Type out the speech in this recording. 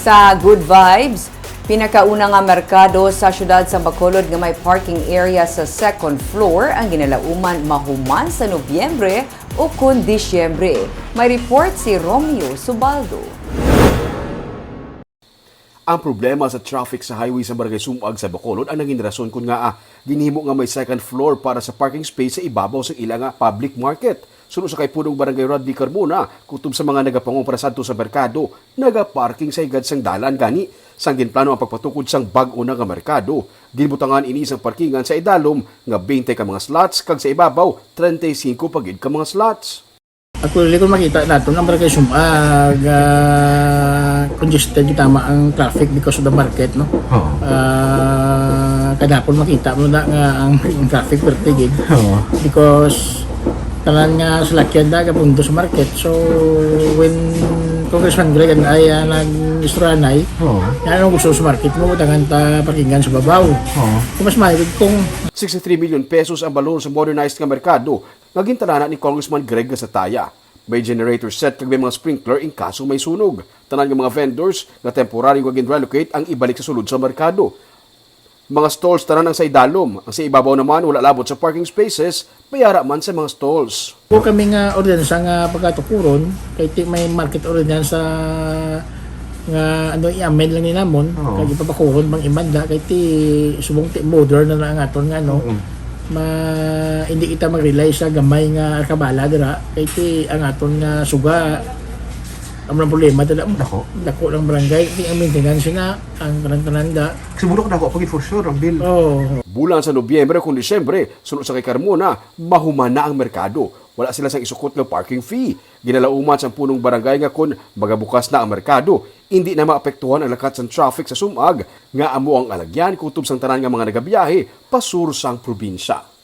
Sa Good Vibes, pinakauna nga merkado sa syudad sa Bacolod nga may parking area sa second floor ang ginalauman mahuman sa Nobyembre o kun Disyembre. May report si Romeo Subaldo. Ang problema sa traffic sa highway sa Barangay Sumag sa Bacolod ang naging rason kung nga ginhimo nga may second floor para sa parking space sa ibabaw sa ilang public market. Sunod sa kay punong Barangay Rodney Carmona, kutob sa mga nagapangong para sadto sa merkado, nagaparking sa higad sang dalan gani. Sang ginplano ang pagpatukod sang bag-o nga merkado. Ginbutangan ini isang parkingan sa idalom nga 20 ka mga slots kag sa ibabaw 35 pagid ka mga slots. Actually, kung makita natin, ang Barangay Sumag, congested tama ang traffic because of the market, no? Kadapon makita mo na nga ang traffic pertigid because tanan nga salakyan da kapundo sa market. So when Congressman Greg ay nag-isturanay, anong gusto sa market mo, tangan ta parkingan sa babaw. Kung mas mahigit kung 63 million pesos ang balon sa modernized nga merkado nga gintarana ni Congressman Greg sa Taya. May generator set kag may mga sprinkler in kaso may sunog. Tanan nga mga vendors nga temporary nga gin-relocate ang ibalik sa sulod sa merkado. Mga stalls tanan ang sa idalom. Ang sa ibabaw naman wala labot sa parking spaces, bayara man sa mga stalls. kung kami nga ordinansa nga pagkatukuron, kay may market ordinansa nga ano i-amend lang ni namon, kay ipapakuron bang imanda kay ti subong ti modern na ang aton nga no. Hindi kita mag-rely sa gamay nga arkabala dira kay ti ang aton nga suga ang problema dala dako lang barangay ti ang maintenance na ang kanang-kananda Sumulok na ako pag for sure ang bill. Bulan sa Nobyembre kung Disyembre, sunod sa kay Carmona, mahuman na ang merkado. Wala sila sang isukot ng parking fee. Ginalauman sa punong barangay nga kun magabukas na ang merkado. Hindi na maapektuhan ang lakat sa traffic sa Sumag nga amo ang alagyan kutob sang tanan nga mga nagabiyahe pasur sang probinsya.